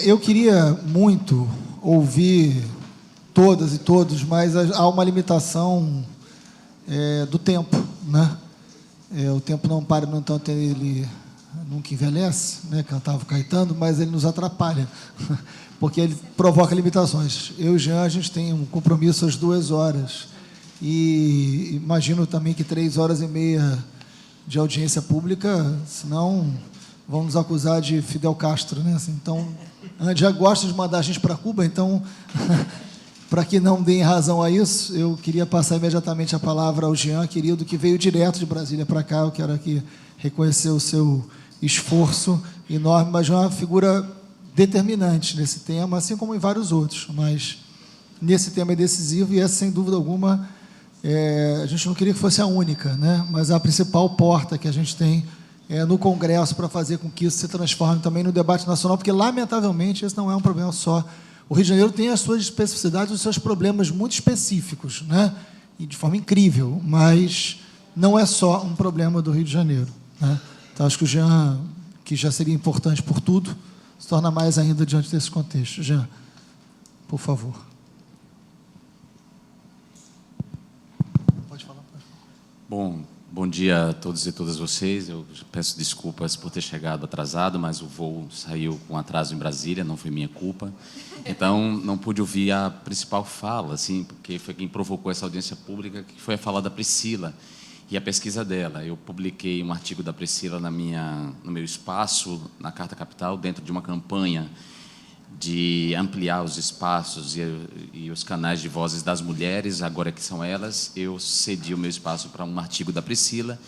Eu queria muito ouvir todas e todos, mas há uma limitação do tempo, né? O tempo não para, no entanto, ele nunca envelhece, né? Cantava o Caetano, mas ele nos atrapalha, porque ele provoca limitações. Eu e o Jean, a gente tem um compromisso às 2 horas, e imagino também que 3 horas e meia de audiência pública, senão vão nos acusar de Fidel Castro, né? Então, já gosta de mandar a gente para Cuba, então, para que não deem razão a isso, eu queria passar imediatamente a palavra ao Jean, querido, que veio direto de Brasília para cá. Eu quero aqui reconhecer o seu esforço enorme, mas é uma figura determinante nesse tema, assim como em vários outros, mas nesse tema é decisivo, e essa, sem dúvida alguma, a gente não queria que fosse a única, né? Mas a principal porta que a gente tem no Congresso para fazer com que isso se transforme também no debate nacional, porque, lamentavelmente, esse não é um problema só. O Rio de Janeiro tem as suas especificidades, os seus problemas muito específicos, né? E de forma incrível, mas não é só um problema do Rio de Janeiro, né? Então, acho que o Jean, que já seria importante por tudo, se torna mais ainda diante desse contexto. Jean, por favor. Pode falar. Bom dia a todos e todas vocês. Eu peço desculpas por ter chegado atrasado, mas o voo saiu com atraso em Brasília, não foi minha culpa. Então, não pude ouvir a principal fala, assim, porque foi quem provocou essa audiência pública, que foi a fala da Priscila e a pesquisa dela. Eu publiquei um artigo da Priscila no meu espaço, na Carta Capital, dentro de uma campanha de ampliar os espaços e os canais de vozes das mulheres, agora que são elas. Eu cedi o meu espaço para um artigo da Priscila,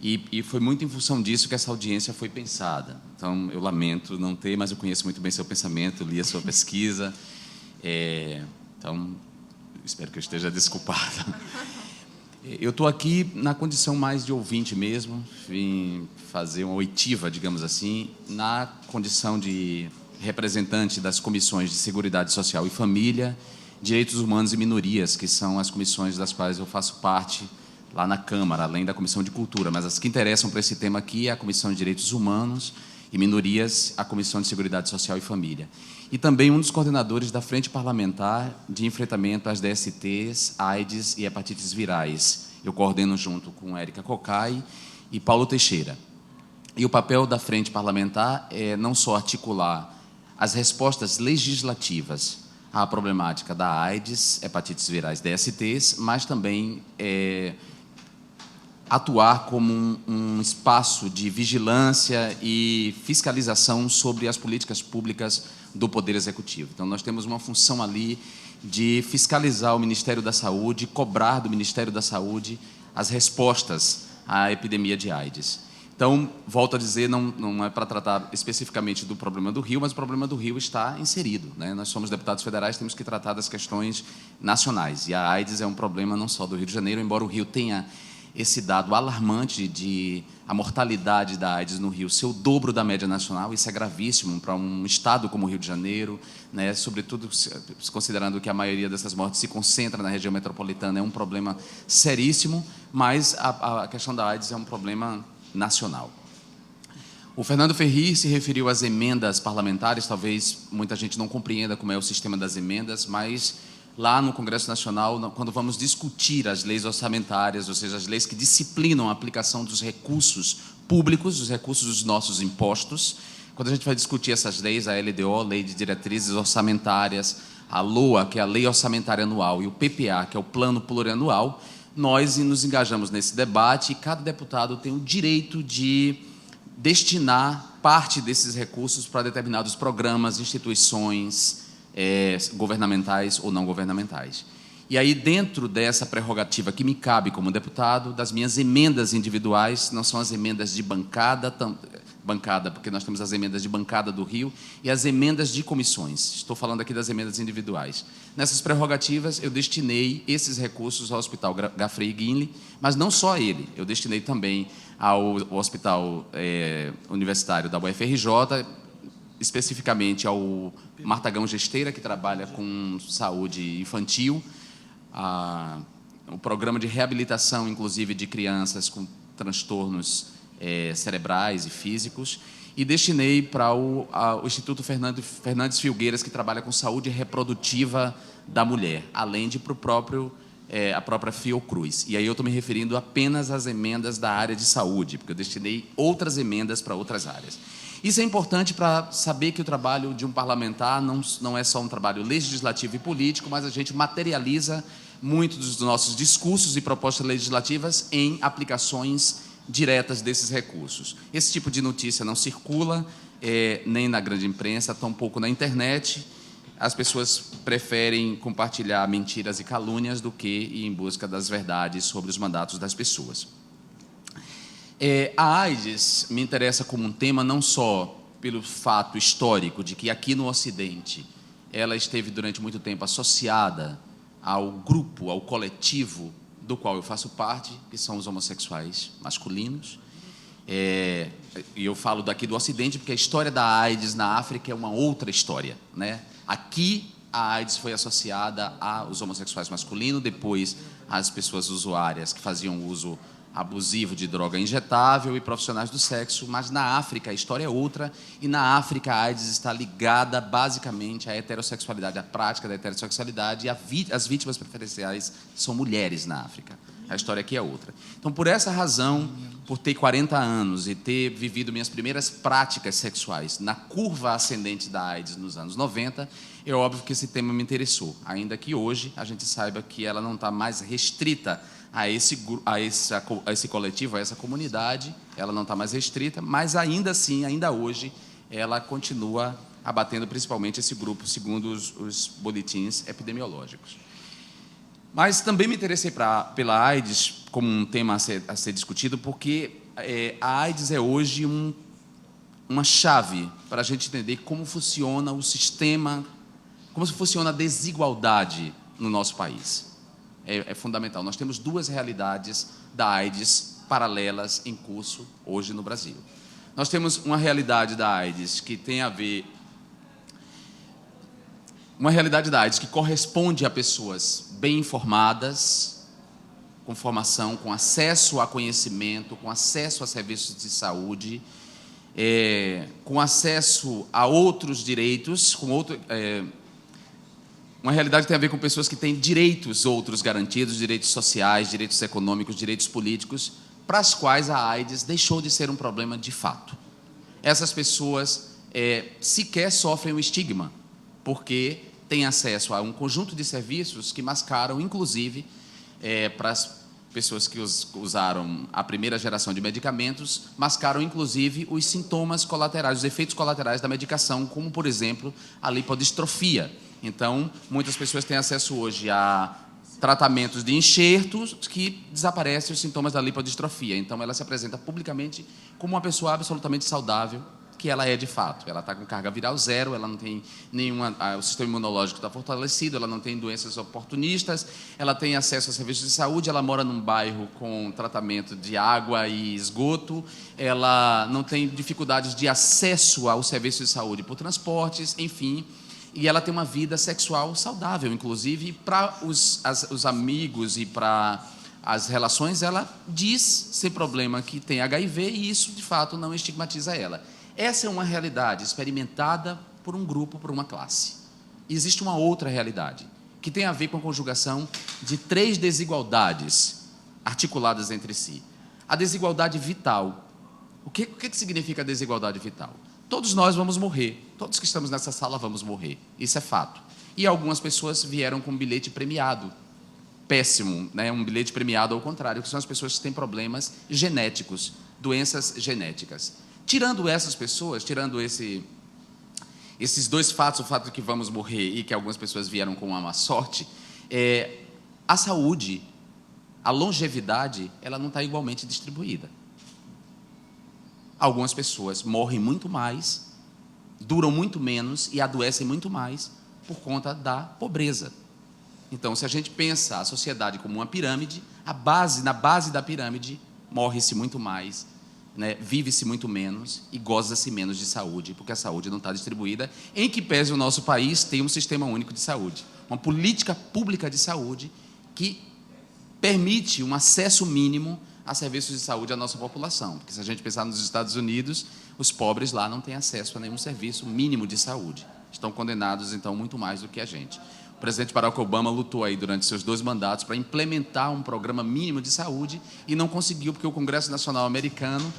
e foi muito em função disso que essa audiência foi pensada. Então, eu lamento não ter, mas eu conheço muito bem seu pensamento, li a sua pesquisa, então, espero que eu esteja desculpado. Eu estou aqui na condição mais de ouvinte mesmo, vim fazer uma oitiva, digamos assim, na condição de representante das comissões de Seguridade Social e Família, Direitos Humanos e Minorias, que são as comissões das quais eu faço parte lá na Câmara, além da Comissão de Cultura. Mas as que interessam para esse tema aqui é a Comissão de Direitos Humanos e Minorias, a Comissão de Seguridade Social e Família. E também um dos coordenadores da Frente Parlamentar de Enfrentamento às DSTs, AIDS e Hepatites Virais. Eu coordeno junto com Érica Cocai e Paulo Teixeira. E o papel da Frente Parlamentar é não só articular as respostas legislativas à problemática da AIDS, hepatites virais, DSTs, mas também atuar como um espaço de vigilância e fiscalização sobre as políticas públicas do Poder Executivo. Então, nós temos uma função ali de fiscalizar o Ministério da Saúde, cobrar do Ministério da Saúde as respostas à epidemia de AIDS. Então, volto a dizer, não é para tratar especificamente do problema do Rio, mas o problema do Rio está inserido, né? Nós somos deputados federais, temos que tratar das questões nacionais. E a AIDS é um problema não só do Rio de Janeiro, embora o Rio tenha esse dado alarmante de a mortalidade da AIDS no Rio ser o dobro da média nacional. Isso é gravíssimo para um estado como o Rio de Janeiro, né? Sobretudo considerando que a maioria dessas mortes se concentra na região metropolitana. É um problema seríssimo, mas a questão da AIDS é um problema nacional. O Fernando Ferri se referiu às emendas parlamentares. Talvez muita gente não compreenda como é o sistema das emendas, mas lá no Congresso Nacional, quando vamos discutir as leis orçamentárias, ou seja, as leis que disciplinam a aplicação dos recursos públicos, os recursos dos nossos impostos, quando a gente vai discutir essas leis, a LDO, Lei de Diretrizes Orçamentárias, a LOA, que é a Lei Orçamentária Anual, e o PPA, que é o Plano Plurianual, nós nos engajamos nesse debate, e cada deputado tem o direito de destinar parte desses recursos para determinados programas, instituições governamentais ou não governamentais. E aí, dentro dessa prerrogativa que me cabe como deputado, das minhas emendas individuais, não são as emendas de bancada, porque nós temos as emendas de bancada do Rio e as emendas de comissões. Estou falando aqui das emendas individuais. Nessas prerrogativas, eu destinei esses recursos ao Hospital Gafrey Guinle, mas não só ele. Eu destinei também ao Hospital Universitário da UFRJ, especificamente ao Martagão Gesteira, que trabalha com saúde infantil, o programa de reabilitação, inclusive, de crianças com transtornos cerebrais e físicos, e destinei para o Instituto Fernandes Filgueiras, que trabalha com saúde reprodutiva da mulher, além de para a própria Fiocruz. E aí eu estou me referindo apenas às emendas da área de saúde, porque eu destinei outras emendas para outras áreas. Isso é importante para saber que o trabalho de um parlamentar não é só um trabalho legislativo e político, mas a gente materializa muitos dos nossos discursos e propostas legislativas em aplicações diretas desses recursos. Esse tipo de notícia não circula nem na grande imprensa, tampouco na internet. As pessoas preferem compartilhar mentiras e calúnias do que ir em busca das verdades sobre os mandatos das pessoas. A AIDS me interessa como um tema não só pelo fato histórico de que aqui no Ocidente ela esteve durante muito tempo associada ao grupo, ao coletivo do qual eu faço parte, que são os homossexuais masculinos. E eu falo daqui do Ocidente porque a história da AIDS na África é uma outra história, né? Aqui a AIDS foi associada aos homossexuais masculinos, depois às pessoas usuárias que faziam uso abusivo de droga injetável e profissionais do sexo, mas na África a história é outra, e na África a AIDS está ligada basicamente à heterossexualidade, à prática da heterossexualidade, e as vítimas preferenciais são mulheres na África. A história aqui é outra. Então, por essa razão, por ter 40 anos e ter vivido minhas primeiras práticas sexuais na curva ascendente da AIDS nos anos 90, é óbvio que esse tema me interessou, ainda que hoje a gente saiba que ela não está mais restrita a esse coletivo, a essa comunidade, ela não está mais restrita, mas ainda assim, ainda hoje, ela continua abatendo principalmente esse grupo, segundo os boletins epidemiológicos. Mas também me interessei pela AIDS como um tema a ser discutido, porque a AIDS é hoje uma chave para a gente entender como funciona o sistema, como funciona a desigualdade no nosso país. É fundamental. Nós temos duas realidades da AIDS paralelas em curso hoje no Brasil. Nós temos uma realidade da AIDS que tem a ver... Uma realidade da AIDS que corresponde a pessoas bem informadas, com formação, com acesso a conhecimento, com acesso a serviços de saúde, com acesso a outros direitos, uma realidade que tem a ver com pessoas que têm direitos outros garantidos, direitos sociais, direitos econômicos, direitos políticos, para as quais a AIDS deixou de ser um problema de fato. Essas pessoas sequer sofrem o estigma, porque têm acesso a um conjunto de serviços que mascaram, inclusive, para as pessoas que usaram a primeira geração de medicamentos, mascaram, inclusive, os sintomas colaterais, os efeitos colaterais da medicação, como, por exemplo, a lipodistrofia. Então, muitas pessoas têm acesso hoje a tratamentos de enxertos que desaparecem os sintomas da lipodistrofia. Então, ela se apresenta publicamente como uma pessoa absolutamente saudável, que ela é de fato. Ela está com carga viral zero, ela não tem o sistema imunológico está fortalecido, ela não tem doenças oportunistas, ela tem acesso a serviços de saúde, ela mora num bairro com tratamento de água e esgoto, ela não tem dificuldades de acesso aos serviços de saúde por transportes, enfim... E ela tem uma vida sexual saudável, inclusive, para os amigos e para as relações, ela diz, sem problema, que tem HIV e isso, de fato, não estigmatiza ela. Essa é uma realidade experimentada por um grupo, por uma classe. E existe uma outra realidade, que tem a ver com a conjugação de 3 desigualdades articuladas entre si. A desigualdade vital. O que significa a desigualdade vital? Todos nós vamos morrer. Todos que estamos nessa sala vamos morrer. Isso é fato. E algumas pessoas vieram com um bilhete premiado. Péssimo, né? Um bilhete premiado ao contrário, que são as pessoas que têm problemas genéticos, doenças genéticas. Tirando essas pessoas, tirando esses 2 fatos, o fato de que vamos morrer e que algumas pessoas vieram com uma má sorte, a saúde, a longevidade, ela não está igualmente distribuída. Algumas pessoas morrem muito mais, duram muito menos e adoecem muito mais por conta da pobreza. Então, se a gente pensa a sociedade como uma pirâmide, na base da pirâmide, morre-se muito mais, né? Vive-se muito menos e goza-se menos de saúde, porque a saúde não está distribuída, em que pese o nosso país tem um sistema único de saúde, uma política pública de saúde que permite um acesso mínimo a serviços de saúde à nossa população. Porque se a gente pensar nos Estados Unidos, os pobres lá não têm acesso a nenhum serviço mínimo de saúde. Estão condenados, então, muito mais do que a gente. O presidente Barack Obama lutou aí durante seus 2 mandatos para implementar um programa mínimo de saúde e não conseguiu, porque o Congresso Nacional Americano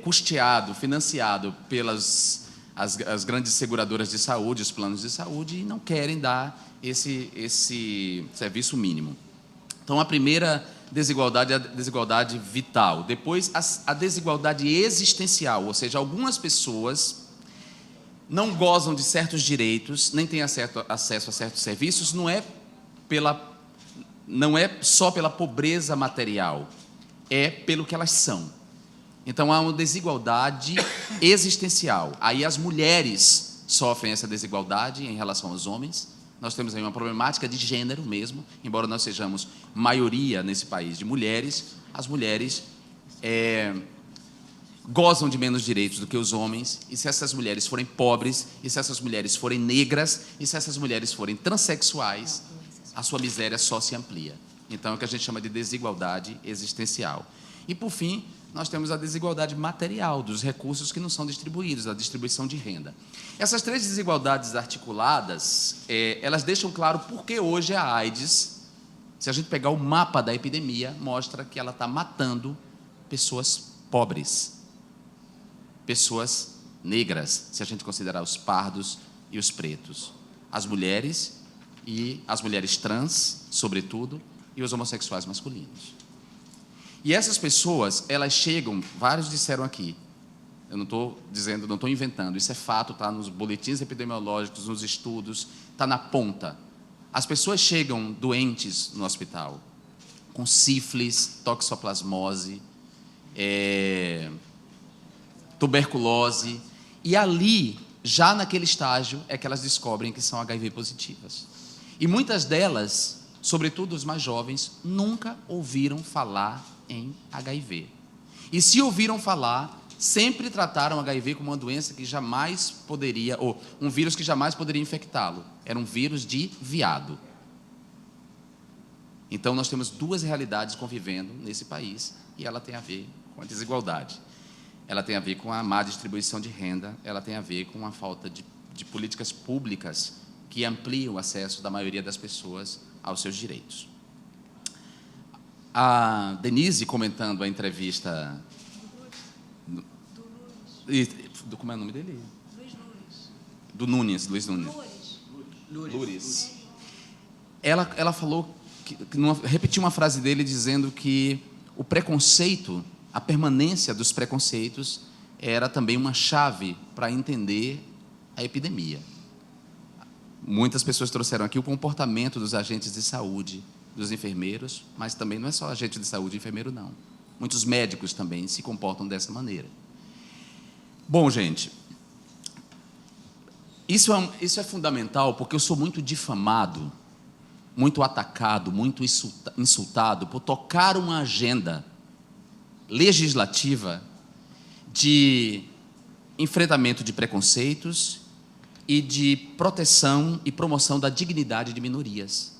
custeado, financiado pelas as grandes seguradoras de saúde, os planos de saúde, e não querem dar esse serviço mínimo. Então, a primeira desigualdade é a desigualdade vital. Depois, a desigualdade existencial, ou seja, algumas pessoas não gozam de certos direitos, nem têm acesso a certos serviços, não é só pela pobreza material, é pelo que elas são. Então, há uma desigualdade existencial. Aí as mulheres sofrem essa desigualdade em relação aos homens. Nós temos aí uma problemática de gênero mesmo, embora nós sejamos maioria nesse país de mulheres, as mulheres gozam de menos direitos do que os homens, e se essas mulheres forem pobres, e se essas mulheres forem negras, e se essas mulheres forem transexuais, a sua miséria só se amplia. Então, é o que a gente chama de desigualdade existencial. E, por fim, nós temos a desigualdade material, dos recursos que não são distribuídos, a distribuição de renda. Essas 3 desigualdades articuladas, elas deixam claro por que hoje a AIDS, se a gente pegar o mapa da epidemia, mostra que ela está matando pessoas pobres, pessoas negras, se a gente considerar os pardos e os pretos, as mulheres trans, sobretudo, e os homossexuais masculinos. E essas pessoas, elas chegam, vários disseram aqui, eu não estou dizendo, não estou inventando, isso é fato, está nos boletins epidemiológicos, nos estudos, está na ponta. As pessoas chegam doentes no hospital, com sífilis, toxoplasmose, tuberculose, e ali, já naquele estágio, é que elas descobrem que são HIV positivas. E muitas delas, sobretudo os mais jovens, nunca ouviram falar em HIV. E se ouviram falar, sempre trataram HIV como uma doença que jamais poderia, ou um vírus que jamais poderia infectá-lo. Era um vírus de viado. Então, nós temos 2 realidades convivendo nesse país, e ela tem a ver com a desigualdade. Ela tem a ver com a má distribuição de renda, ela tem a ver com a falta de políticas públicas que ampliam o acesso da maioria das pessoas aos seus direitos. A Denise, comentando a entrevista... Como é o nome dele? Luiz Nunes. Lures. Ela falou, repetiu uma frase dele dizendo que o preconceito, a permanência dos preconceitos, era também uma chave para entender a epidemia. Muitas pessoas trouxeram aqui o comportamento dos agentes de saúde, dos enfermeiros, mas também não é só agente de saúde e enfermeiro, não. Muitos médicos também se comportam dessa maneira. Bom, gente, isso é fundamental, porque eu sou muito difamado, muito atacado, muito insultado por tocar uma agenda legislativa de enfrentamento de preconceitos e de proteção e promoção da dignidade de minorias.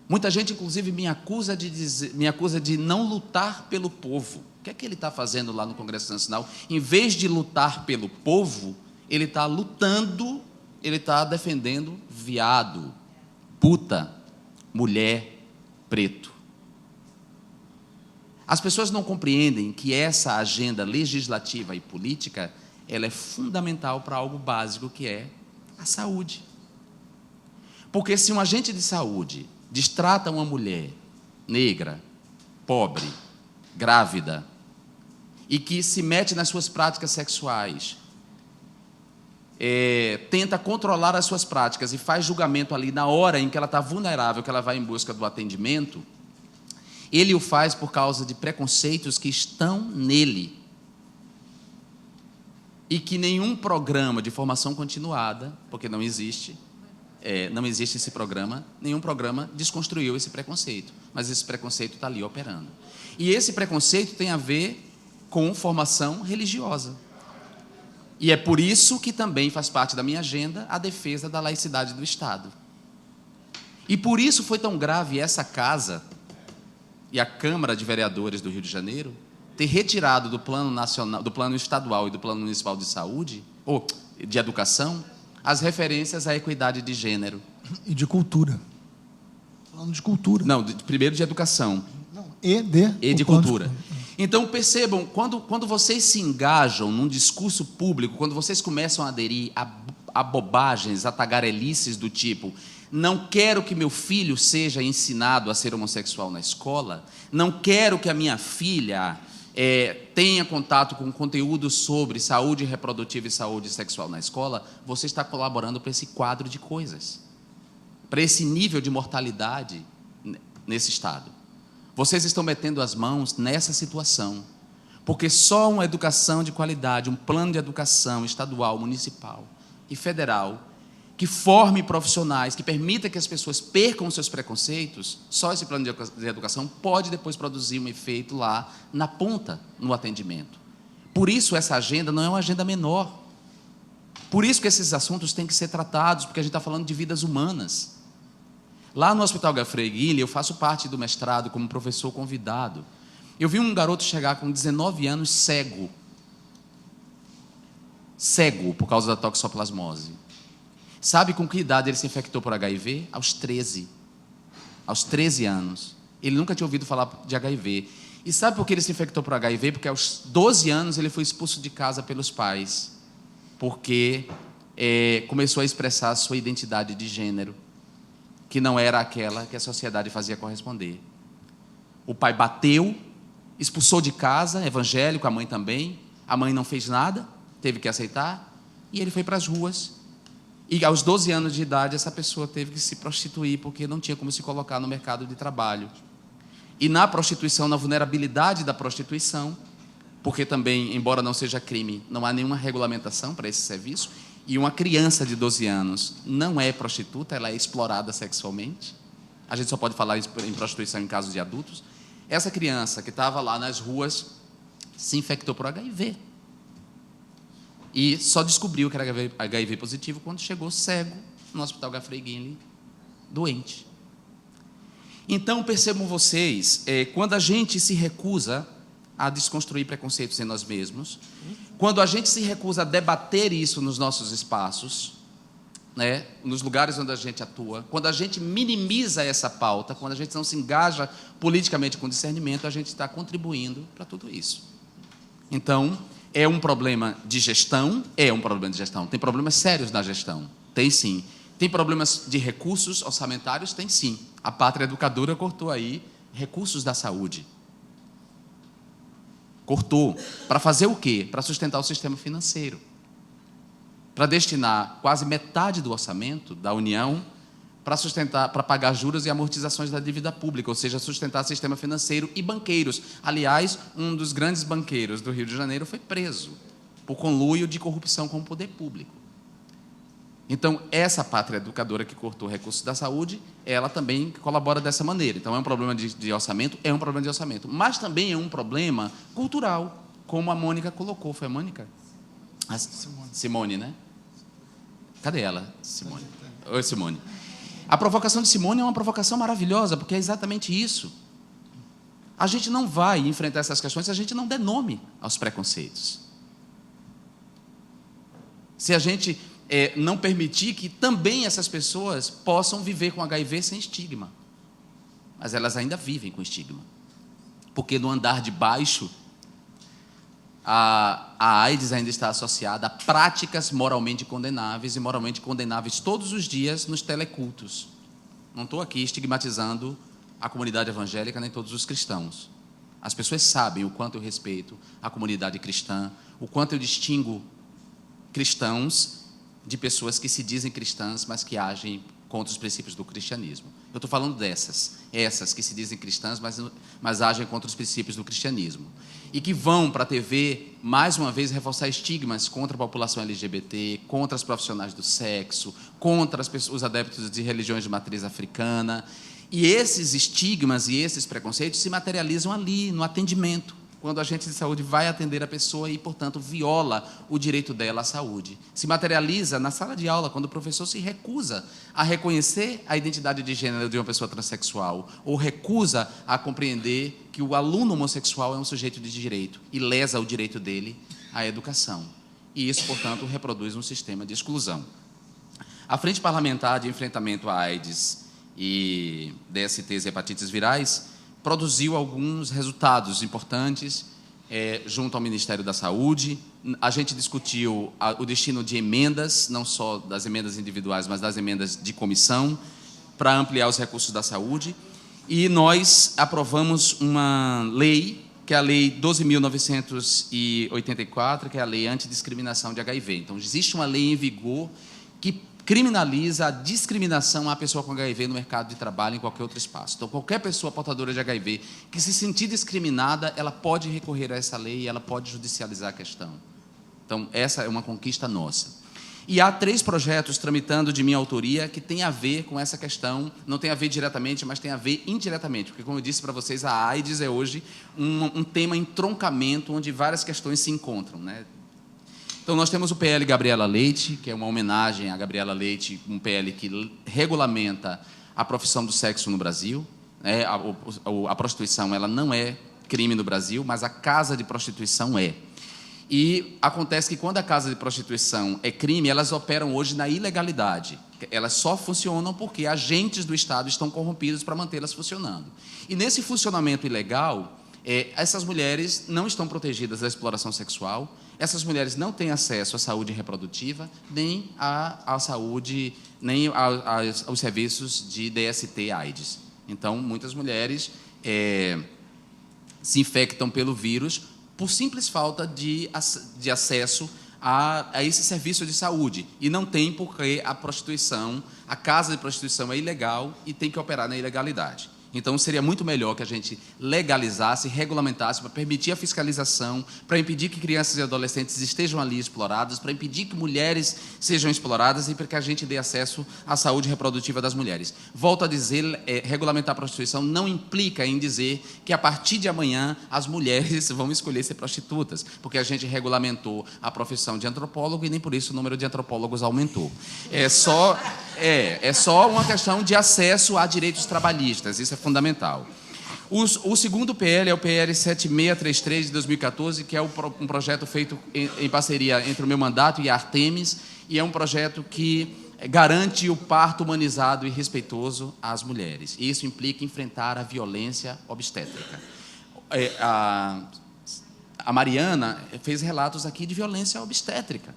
Muita gente, inclusive, me acusa de não lutar pelo povo. O que é que ele está fazendo lá no Congresso Nacional? Em vez de lutar pelo povo, ele está lutando, ele está defendendo viado, puta, mulher, preto. As pessoas não compreendem que essa agenda legislativa e política, ela é fundamental para algo básico, que é a saúde. Porque se um agente de saúde destrata uma mulher negra, pobre, grávida, e que se mete nas suas práticas sexuais, tenta controlar as suas práticas e faz julgamento ali na hora em que ela está vulnerável, que ela vai em busca do atendimento, ele o faz por causa de preconceitos que estão nele e que nenhum programa de formação continuada, porque não existe esse programa, nenhum programa desconstruiu esse preconceito, mas esse preconceito está ali operando. E esse preconceito tem a ver com formação religiosa. E é por isso que também faz parte da minha agenda a defesa da laicidade do Estado. E por isso foi tão grave essa casa e a Câmara de Vereadores do Rio de Janeiro ter retirado do plano nacional, do plano estadual e do plano municipal de saúde, ou de educação, as referências à equidade de gênero. E de cultura. Falando de cultura. Não, primeiro de educação. Não, E de cultura. Então, percebam, quando vocês se engajam num discurso público, quando vocês começam a aderir a bobagens, a tagarelices do tipo: não quero que meu filho seja ensinado a ser homossexual na escola, não quero que a minha filha tenha contato com conteúdo sobre saúde reprodutiva e saúde sexual na escola, você está colaborando para esse quadro de coisas, para esse nível de mortalidade nesse Estado. Vocês estão metendo as mãos nessa situação, porque só uma educação de qualidade, um plano de educação estadual, municipal e federal, que forme profissionais, que permita que as pessoas percam os seus preconceitos, só esse plano de educação pode depois produzir um efeito lá na ponta, no atendimento. Por isso, essa agenda não é uma agenda menor. Por isso que esses assuntos têm que ser tratados, porque a gente está falando de vidas humanas. Lá no Hospital Gafreguini, eu faço parte do mestrado como professor convidado. Eu vi um garoto chegar com 19 anos cego. Cego, por causa da toxoplasmose. Sabe com que idade ele se infectou por HIV? Aos 13. Aos 13 anos. Ele nunca tinha ouvido falar de HIV. E sabe por que ele se infectou por HIV? Porque aos 12 anos ele foi expulso de casa pelos pais. Porque começou a expressar a sua identidade de gênero, que não era aquela que a sociedade fazia corresponder. O pai bateu, expulsou de casa, evangélico, a mãe também. A mãe não fez nada, teve que aceitar, e ele foi para as ruas. E aos 12 anos de idade, essa pessoa teve que se prostituir, porque não tinha como se colocar no mercado de trabalho. E na prostituição, na vulnerabilidade da prostituição, porque também, embora não seja crime, não há nenhuma regulamentação para esse serviço, e uma criança de 12 anos não é prostituta, ela é explorada sexualmente. A gente só pode falar em prostituição em casos de adultos. Essa criança que estava lá nas ruas se infectou por HIV. E só descobriu que era HIV positivo quando chegou cego no Hospital Gafreguini, doente. Então, percebam vocês, quando a gente se recusa a desconstruir preconceitos em nós mesmos, quando a gente se recusa a debater isso nos nossos espaços, né, nos lugares onde a gente atua, quando a gente minimiza essa pauta, quando a gente não se engaja politicamente com discernimento, a gente está contribuindo para tudo isso. Então, é um problema de gestão? É um problema de gestão. Tem problemas sérios na gestão? Tem sim. Tem problemas de recursos orçamentários? Tem sim. A Pátria Educadora cortou aí recursos da saúde. Cortou. Para fazer o quê? Para sustentar o sistema financeiro. Para destinar quase metade do orçamento da União para sustentar, para pagar juros e amortizações da dívida pública, ou seja, sustentar o sistema financeiro e banqueiros. Aliás, um dos grandes banqueiros do Rio de Janeiro foi preso por conluio de corrupção com o poder público. Então, essa Pátria Educadora que cortou recursos da saúde, ela também colabora dessa maneira. Então, é um problema de orçamento? É um problema de orçamento. Mas também é um problema cultural, como a Mônica colocou. Foi a Mônica? Simone, né? Cadê ela? Simone. Oi, Simone. A provocação de Simone é uma provocação maravilhosa, porque é exatamente isso. A gente não vai enfrentar essas questões se a gente não der nome aos preconceitos. Se a gente não permitir que também essas pessoas possam viver com HIV sem estigma. Mas elas ainda vivem com estigma. Porque no andar de baixo, a AIDS ainda está associada a práticas moralmente condenáveis, e moralmente condenáveis todos os dias nos telecultos. Não estou aqui estigmatizando a comunidade evangélica nem todos os cristãos. As pessoas sabem o quanto eu respeito a comunidade cristã, o quanto eu distingo cristãos de pessoas que se dizem cristãs, mas que agem contra os princípios do cristianismo. Eu estou falando essas que se dizem cristãs, mas agem contra os princípios do cristianismo. E que vão para a TV, mais uma vez, reforçar estigmas contra a população LGBT, contra os profissionais do sexo, contra os adeptos de religiões de matriz africana. E esses estigmas e esses preconceitos se materializam ali, no atendimento. quando o agente de saúde vai atender a pessoa e, portanto, viola o direito dela à saúde. Se materializa na sala de aula, quando o professor se recusa a reconhecer a identidade de gênero de uma pessoa transexual, ou recusa a compreender que o aluno homossexual é um sujeito de direito e lesa o direito dele à educação. E isso, portanto, reproduz um sistema de exclusão. A Frente Parlamentar de Enfrentamento à AIDS e DSTs e hepatites virais produziu alguns resultados importantes junto ao Ministério da Saúde. A gente discutiu o destino de emendas, não só das emendas individuais, mas das emendas de comissão, para ampliar os recursos da saúde. E nós aprovamos uma lei, que é a Lei 12.984, que é a Lei Antidiscriminação de HIV. Então, existe uma lei em vigor que criminaliza a discriminação à pessoa com HIV no mercado de trabalho, em qualquer outro espaço. Então, qualquer pessoa portadora de HIV que se sentir discriminada, ela pode recorrer a essa lei e ela pode judicializar a questão. Então, essa é uma conquista nossa. E há 3 projetos tramitando de minha autoria que têm a ver com essa questão, não tem a ver diretamente, mas tem a ver indiretamente, porque, como eu disse para vocês, a AIDS é hoje um tema entroncamento onde várias questões se encontram, né? Então, nós temos o PL Gabriela Leite, que é uma homenagem a Gabriela Leite, um PL que regulamenta a profissão do sexo no Brasil. A prostituição ela não é crime no Brasil, mas a casa de prostituição é. E acontece que, quando a casa de prostituição é crime, elas operam hoje na ilegalidade. Elas só funcionam porque agentes do Estado estão corrompidos para mantê-las funcionando. E, nesse funcionamento ilegal, essas mulheres não estão protegidas da exploração sexual, essas mulheres não têm acesso à saúde reprodutiva, nem à saúde, nem aos serviços de DST/AIDS. Então, muitas mulheres se infectam pelo vírus por simples falta de acesso a esse serviço de saúde. E não tem, porque a prostituição, a casa de prostituição é ilegal e tem que operar na ilegalidade. Então, seria muito melhor que a gente legalizasse, regulamentasse, para permitir a fiscalização, para impedir que crianças e adolescentes estejam ali exploradas, para impedir que mulheres sejam exploradas e para que a gente dê acesso à saúde reprodutiva das mulheres. Volto a dizer, regulamentar a prostituição não implica em dizer que, a partir de amanhã, as mulheres vão escolher ser prostitutas, porque a gente regulamentou a profissão de antropólogo e nem por isso o número de antropólogos aumentou. É só uma questão de acesso a direitos trabalhistas, isso é fundamental. O segundo PL é o PL 7633 de 2014, que é um projeto feito em parceria entre o meu mandato e a Artemis, e é um projeto que garante o parto humanizado e respeitoso às mulheres. E isso implica enfrentar a violência obstétrica. A Mariana fez relatos aqui de violência obstétrica.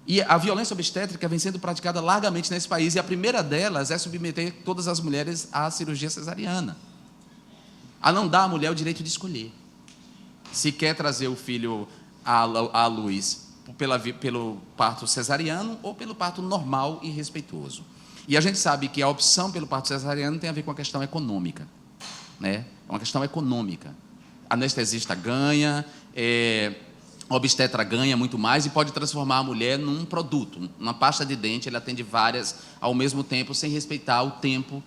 E a violência obstétrica vem sendo praticada largamente nesse país, e a primeira delas é submeter todas as mulheres à cirurgia cesariana, a não dar à mulher o direito de escolher se quer trazer o filho à luz pelo parto cesariano ou pelo parto normal e respeitoso. E a gente sabe que a opção pelo parto cesariano tem a ver com a questão econômica, né? É uma questão econômica. A anestesista ganha, a obstetra ganha muito mais e pode transformar a mulher num produto. Uma pasta de dente, ele atende várias ao mesmo tempo, sem respeitar o tempo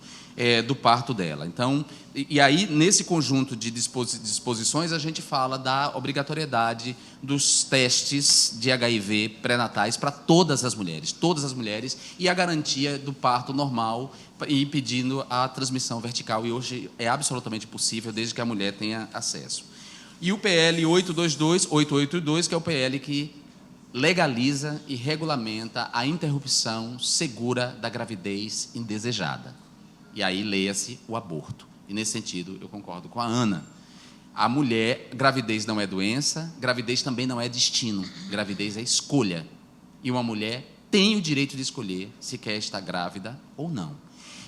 do parto dela. Então, e aí, nesse conjunto de disposições, a gente fala da obrigatoriedade dos testes de HIV pré-natais para todas as mulheres, e a garantia do parto normal, e impedindo a transmissão vertical. E hoje é absolutamente possível, desde que a mulher tenha acesso. E o PL 882, que é o PL que legaliza e regulamenta a interrupção segura da gravidez indesejada. E aí leia-se o aborto. E, nesse sentido, eu concordo com a Ana. A mulher, gravidez não é doença, gravidez também não é destino, gravidez é escolha. E uma mulher tem o direito de escolher se quer estar grávida ou não.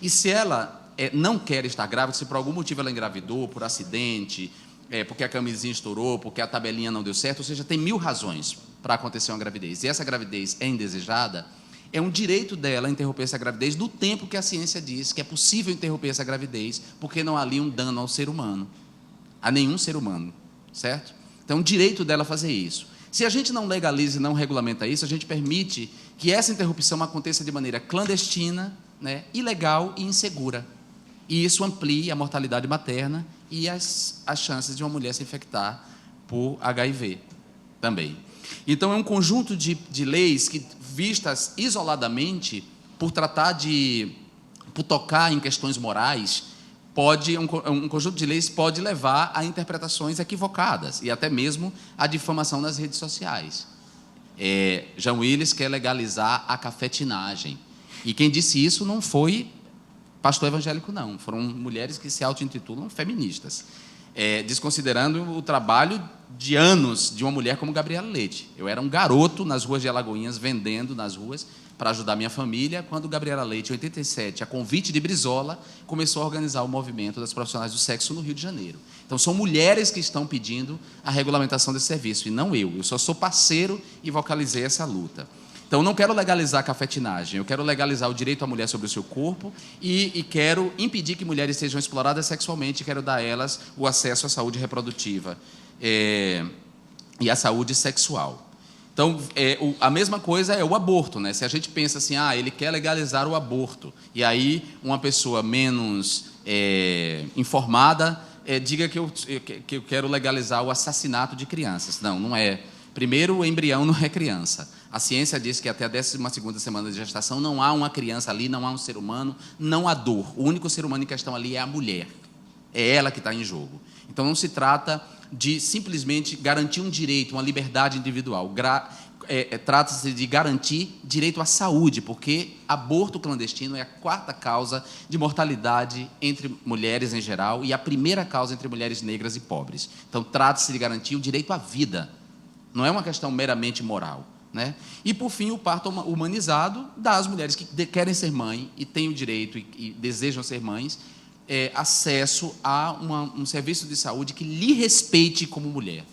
E se ela não quer estar grávida, se por algum motivo ela engravidou, por acidente, porque a camisinha estourou, porque a tabelinha não deu certo, ou seja, tem 1000 razões para acontecer uma gravidez. E essa gravidez é indesejada, é um direito dela interromper essa gravidez no tempo que a ciência diz que é possível interromper essa gravidez, porque não há ali um dano ao ser humano, a nenhum ser humano, certo? Então, é um direito dela fazer isso. Se a gente não legaliza e não regulamenta isso, a gente permite que essa interrupção aconteça de maneira clandestina, né, ilegal e insegura. e isso amplia a mortalidade materna e as chances de uma mulher se infectar por HIV também. Então, é um conjunto de leis que, vistas isoladamente, por tocar em questões morais, um conjunto de leis pode levar a interpretações equivocadas e até mesmo a difamação nas redes sociais. Jean Willis quer legalizar a cafetinagem. E quem disse isso não foi pastor evangélico, não. Foram mulheres que se auto-intitulam feministas, desconsiderando o trabalho de anos de uma mulher como Gabriela Leite. Eu era um garoto nas ruas de Alagoinhas, vendendo nas ruas, para ajudar minha família, quando Gabriela Leite, em 87, a convite de Brizola, começou a organizar o movimento das profissionais do sexo no Rio de Janeiro. Então, são mulheres que estão pedindo a regulamentação desse serviço, e não eu. Eu só sou parceiro e vocalizei essa luta. Então, não quero legalizar a cafetinagem, eu quero legalizar o direito à mulher sobre o seu corpo e quero impedir que mulheres sejam exploradas sexualmente, quero dar a elas o acesso à saúde reprodutiva e à saúde sexual. Então, a mesma coisa é o aborto, né? Se a gente pensa assim, ele quer legalizar o aborto, e aí uma pessoa menos informada diga que eu quero legalizar o assassinato de crianças. Não, não é. Primeiro, o embrião não é criança. A ciência diz que até a 12ª semana de gestação não há uma criança ali, não há um ser humano, não há dor. O único ser humano em questão ali é a mulher. É ela que está em jogo. Então, não se trata de simplesmente garantir um direito, uma liberdade individual. Trata-se de garantir direito à saúde, porque aborto clandestino é a 4ª causa de mortalidade entre mulheres em geral e a primeira causa entre mulheres negras e pobres. Então, trata-se de garantir o direito à vida. Não é uma questão meramente moral, né? E, por fim, o parto humanizado das mulheres que querem ser mãe e têm o direito e desejam ser mães, acesso a um serviço de saúde que lhe respeite como mulher.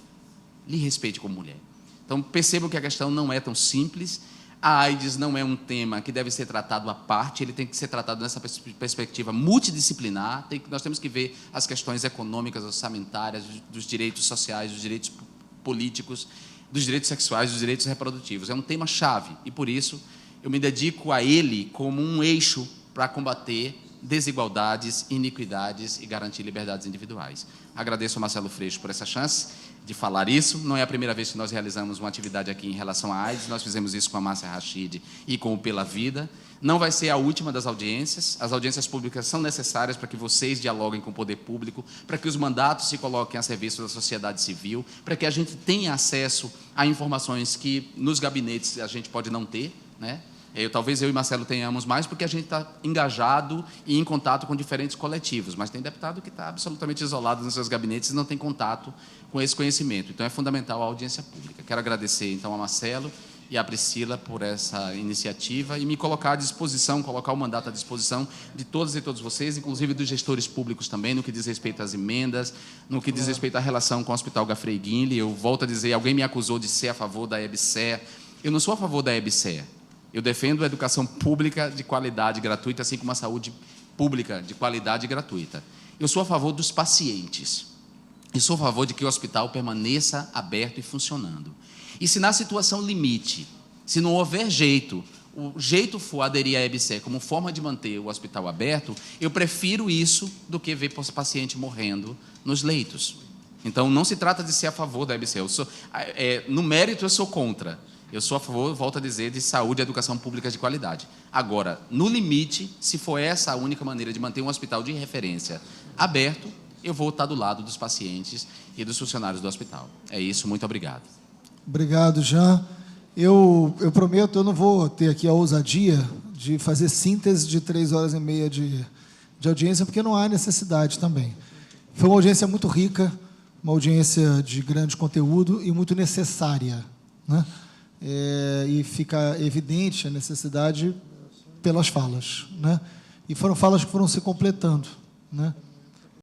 Lhe respeite como mulher. Então, percebam que a questão não é tão simples. A AIDS não é um tema que deve ser tratado à parte, ele tem que ser tratado nessa perspectiva multidisciplinar. Nós temos que ver as questões econômicas, orçamentárias, dos direitos sociais, dos direitos políticos, dos direitos sexuais, dos direitos reprodutivos. É um tema-chave e, por isso, eu me dedico a ele como um eixo para combater desigualdades, iniquidades e garantir liberdades individuais. Agradeço ao Marcelo Freixo por essa chance de falar isso. Não é a primeira vez que nós realizamos uma atividade aqui em relação à AIDS. Nós fizemos isso com a Márcia Rachid e com o Pela Vida. Não vai ser a última das audiências. As audiências públicas são necessárias para que vocês dialoguem com o poder público, para que os mandatos se coloquem a serviço da sociedade civil, para que a gente tenha acesso a informações que nos gabinetes a gente pode não ter, né? Talvez eu e Marcelo tenhamos mais, porque a gente está engajado e em contato com diferentes coletivos, mas tem deputado que está absolutamente isolado nos seus gabinetes e não tem contato com esse conhecimento. Então, é fundamental a audiência pública. Quero agradecer, então, a Marcelo e a Priscila por essa iniciativa e me colocar à disposição, colocar o mandato à disposição de todas e todos vocês, inclusive dos gestores públicos também, no que diz respeito às emendas, no que diz respeito à relação com o Hospital Gafrey Guinle. Eu volto a dizer, alguém me acusou de ser a favor da EBSER. Eu não sou a favor da EBSER. Eu defendo a educação pública de qualidade gratuita, assim como a saúde pública de qualidade gratuita. Eu sou a favor dos pacientes. Eu sou a favor de que o hospital permaneça aberto e funcionando. E se na situação limite, se não houver jeito, o jeito for aderir à EBSER como forma de manter o hospital aberto, eu prefiro isso do que ver paciente morrendo nos leitos. Então, não se trata de ser a favor da EBSER. No mérito, eu sou contra. Eu sou a favor, volto a dizer, de saúde e educação pública de qualidade. Agora, no limite, se for essa a única maneira de manter um hospital de referência aberto, eu vou estar do lado dos pacientes e dos funcionários do hospital. É isso, muito obrigado. Obrigado, Jean. Eu prometo, eu não vou ter aqui a ousadia de fazer síntese de 3h30 de audiência, porque não há necessidade também. Foi uma audiência muito rica, uma audiência de grande conteúdo e muito necessária, né? E fica evidente a necessidade pelas falas, né? E foram falas que foram se completando, né?